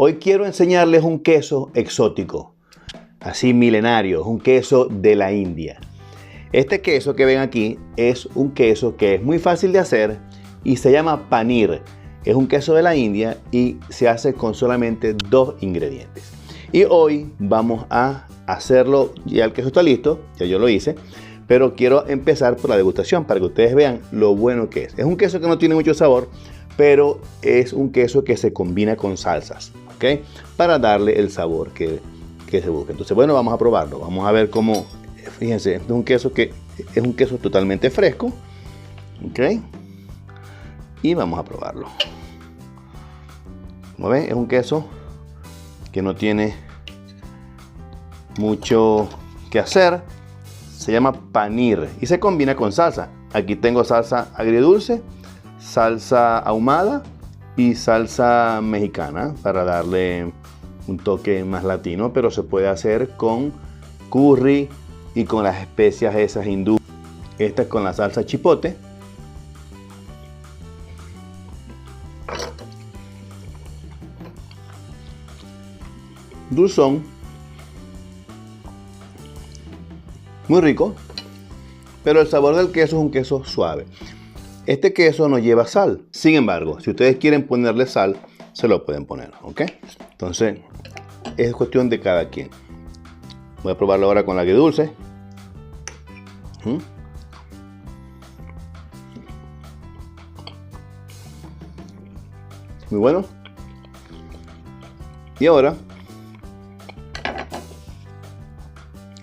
Hoy quiero enseñarles un queso exótico, así milenario, un queso de la India. Este queso que ven aquí es un queso que es muy fácil de hacer y se llama panir. Es un queso de la India y se hace con solamente 2 ingredientes. Y hoy vamos a hacerlo, ya el queso está listo, ya yo lo hice, pero quiero empezar por la degustación para que ustedes vean lo bueno que es. Es un queso que no tiene mucho sabor, pero es un queso que se combina con salsas, ¿ok? Para darle el sabor que se busca. Entonces, bueno, vamos a probarlo. Vamos a ver cómo, fíjense, este es un queso que es un queso totalmente fresco, ¿ok? Y vamos a probarlo. Como ven, es un queso que no tiene mucho que hacer. Se llama panir y se combina con salsa. Aquí tengo salsa agridulce, salsa ahumada y salsa mexicana para darle un toque más latino, pero se puede hacer con curry y con las especias esas hindú. Esta es con la salsa chipotle. Dulzón, muy rico, pero el sabor del queso es un queso suave. Este queso no lleva sal. Sin embargo, si ustedes quieren ponerle sal, se lo pueden poner, ¿ok? Entonces, es cuestión de cada quien. Voy a probarlo ahora con la agridulce. Muy bueno. Y ahora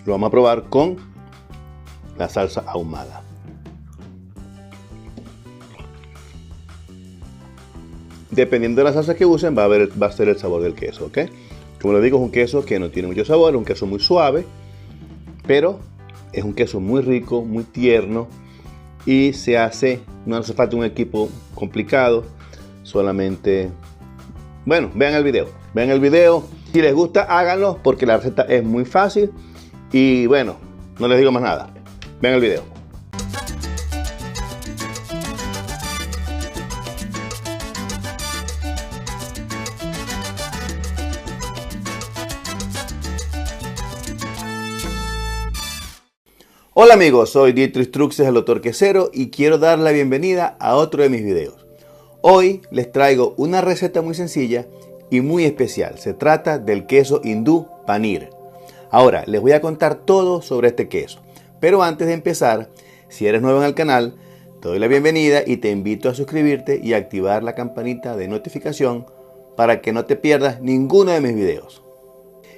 lo vamos a probar con la salsa ahumada. Dependiendo de la salsa que usen, va a ser el sabor del queso, ¿ok? Como les digo, es un queso que no tiene mucho sabor, es un queso muy suave, pero es un queso muy rico, muy tierno y se hace, no hace falta un equipo complicado, solamente, bueno, vean el video. Si les gusta, háganlo porque la receta es muy fácil y bueno, no les digo más nada, vean el video. Hola amigos, soy Dietrich Truxes, el Doctor Quesero, y quiero dar la bienvenida a otro de mis videos. Hoy les traigo una receta muy sencilla y muy especial. Se trata del queso hindú panir. Ahora les voy a contar todo sobre este queso. Pero antes de empezar, si eres nuevo en el canal, te doy la bienvenida y te invito a suscribirte y activar la campanita de notificación para que no te pierdas ninguno de mis videos.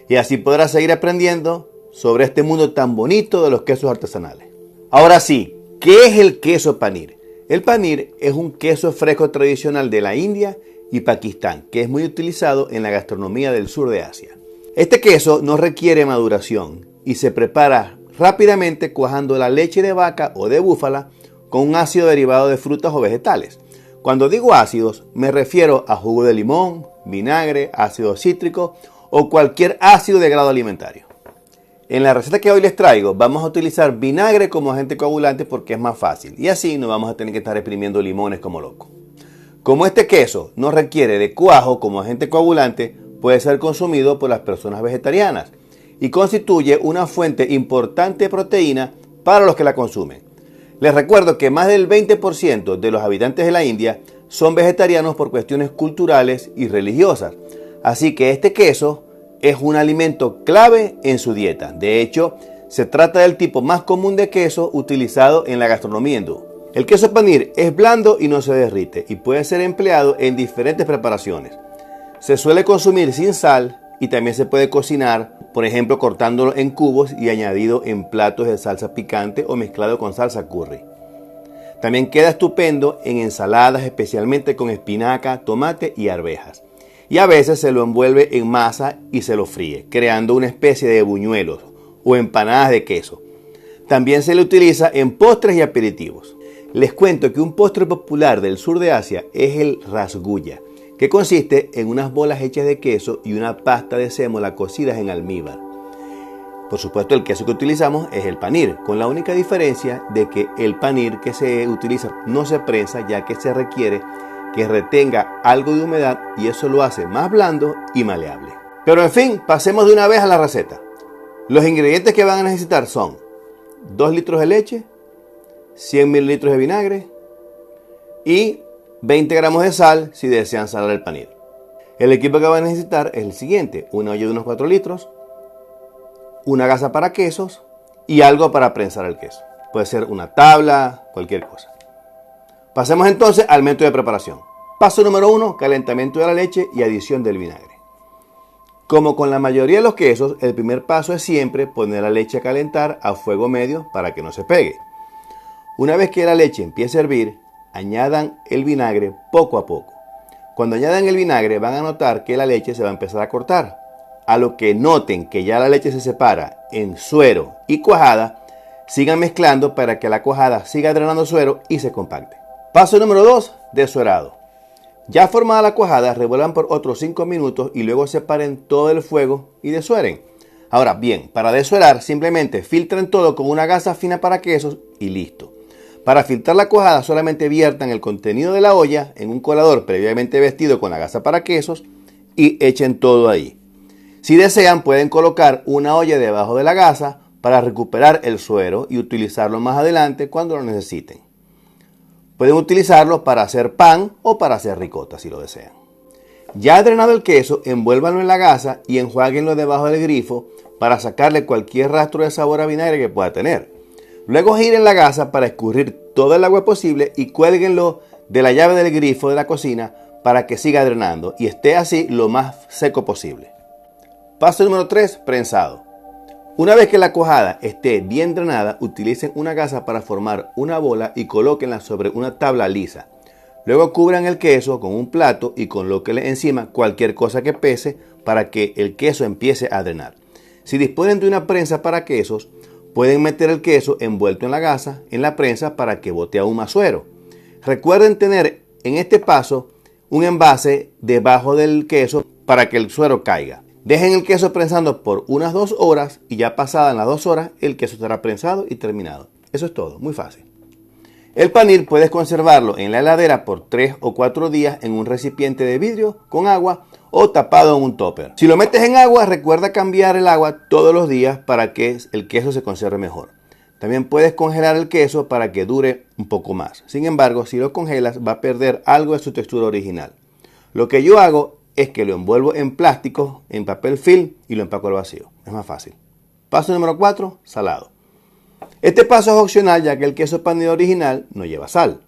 Y así podrás seguir aprendiendo sobre este mundo tan bonito de los quesos artesanales. Ahora sí, ¿qué es el queso panir? El panir es un queso fresco tradicional de la India y Pakistán, que es muy utilizado en la gastronomía del sur de Asia. Este queso no requiere maduración y se prepara rápidamente cuajando la leche de vaca o de búfala con un ácido derivado de frutas o vegetales. Cuando digo ácidos, me refiero a jugo de limón, vinagre, ácido cítrico o cualquier ácido de grado alimentario. En la receta que hoy les traigo vamos a utilizar vinagre como agente coagulante porque es más fácil y así no vamos a tener que estar exprimiendo limones como locos. Como este queso no requiere de cuajo como agente coagulante, puede ser consumido por las personas vegetarianas y constituye una fuente importante de proteína para los que la consumen. Les recuerdo que más del 20% de los habitantes de la India son vegetarianos por cuestiones culturales y religiosas, así que este queso es un alimento clave en su dieta. De hecho, se trata del tipo más común de queso utilizado en la gastronomía hindú. El queso panir es blando y no se derrite y puede ser empleado en diferentes preparaciones. Se suele consumir sin sal y también se puede cocinar, por ejemplo, cortándolo en cubos y añadido en platos de salsa picante o mezclado con salsa curry. También queda estupendo en ensaladas, especialmente con espinaca, tomate y arvejas. Y a veces se lo envuelve en masa y se lo fríe, creando una especie de buñuelos o empanadas de queso. También se le utiliza en postres y aperitivos. Les cuento que un postre popular del sur de Asia es el rasgulla, que consiste en unas bolas hechas de queso y una pasta de sémola cocidas en almíbar. Por supuesto, el queso que utilizamos es el panir, con la única diferencia de que el panir que se utiliza no se prensa, ya que se requiere que retenga algo de humedad y eso lo hace más blando y maleable. Pero en fin, pasemos de una vez a la receta. Los ingredientes que van a necesitar son 2 litros de leche, 100 mililitros de vinagre y 20 gramos de sal si desean salar el panir. El equipo que van a necesitar es el siguiente: una olla de unos 4 litros, una gasa para quesos y algo para prensar el queso. Puede ser una tabla, cualquier cosa. Pasemos entonces al método de preparación. Paso número 1, calentamiento de la leche y adición del vinagre. Como con la mayoría de los quesos, el primer paso es siempre poner la leche a calentar a fuego medio para que no se pegue. Una vez que la leche empiece a hervir, añadan el vinagre poco a poco. Cuando añadan el vinagre van a notar que la leche se va a empezar a cortar. A lo que noten que ya la leche se separa en suero y cuajada, sigan mezclando para que la cuajada siga drenando suero y se compacte. Paso número 2, desuerado. Ya formada la cuajada, revuelvan por otros 5 minutos y luego separen todo el fuego y desueren. Ahora bien, para desuerar simplemente filtren todo con una gasa fina para quesos y listo. Para filtrar la cuajada solamente viertan el contenido de la olla en un colador previamente vestido con la gasa para quesos y echen todo ahí. Si desean pueden colocar una olla debajo de la gasa para recuperar el suero y utilizarlo más adelante cuando lo necesiten. Pueden utilizarlo para hacer pan o para hacer ricota si lo desean. Ya drenado el queso, envuélvanlo en la gasa y enjuáguenlo debajo del grifo para sacarle cualquier rastro de sabor a vinagre que pueda tener. Luego giren la gasa para escurrir todo el agua posible y cuélguenlo de la llave del grifo de la cocina para que siga drenando y esté así lo más seco posible. Paso número 3, prensado. Una vez que la cuajada esté bien drenada, utilicen una gasa para formar una bola y colóquenla sobre una tabla lisa. Luego cubran el queso con un plato y colóquenle encima cualquier cosa que pese para que el queso empiece a drenar. Si disponen de una prensa para quesos, pueden meter el queso envuelto en la gasa en la prensa para que bote aún más suero. Recuerden tener en este paso un envase debajo del queso para que el suero caiga. Dejen el queso prensando por unas 2 horas y ya pasadas las 2 horas el queso estará prensado y terminado. Eso es todo, muy fácil. El panir puedes conservarlo en la heladera por 3 o 4 días en un recipiente de vidrio con agua o tapado en un tupper. Si lo metes en agua, recuerda cambiar el agua todos los días para que el queso se conserve mejor. También puedes congelar el queso para que dure un poco más. Sin embargo, si lo congelas va a perder algo de su textura original. Lo que yo hago es que lo envuelvo en plástico, en papel film y lo empaco al vacío. Es más fácil. Paso número 4, salado. Este paso es opcional ya que el queso panir original no lleva sal.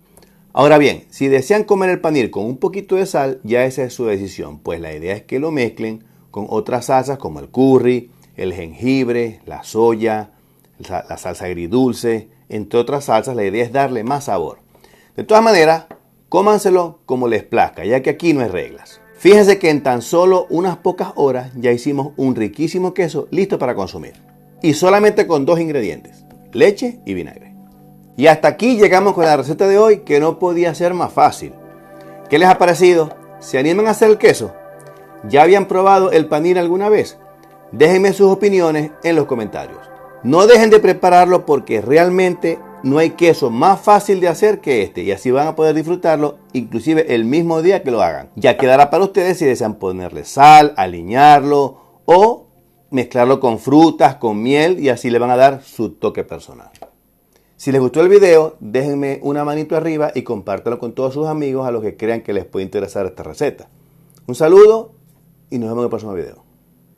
Ahora bien, si desean comer el panir con un poquito de sal, ya esa es su decisión, pues la idea es que lo mezclen con otras salsas como el curry, el jengibre, la soya, la salsa agridulce, entre otras salsas. La idea es darle más sabor. De todas maneras, cómanselo como les plazca, ya que aquí no hay reglas. Fíjense que en tan solo unas pocas horas ya hicimos un riquísimo queso listo para consumir. Y solamente con 2 ingredientes, leche y vinagre. Y hasta aquí llegamos con la receta de hoy, que no podía ser más fácil. ¿Qué les ha parecido? ¿Se animan a hacer el queso? ¿Ya habían probado el panir alguna vez? Déjenme sus opiniones en los comentarios. No dejen de prepararlo porque realmente no hay queso más fácil de hacer que este, y así van a poder disfrutarlo inclusive el mismo día que lo hagan. Ya quedará para ustedes si desean ponerle sal, aliñarlo o mezclarlo con frutas, con miel, y así le van a dar su toque personal. Si les gustó el video, déjenme una manito arriba y compártanlo con todos sus amigos a los que crean que les puede interesar esta receta. Un saludo y nos vemos en el próximo video.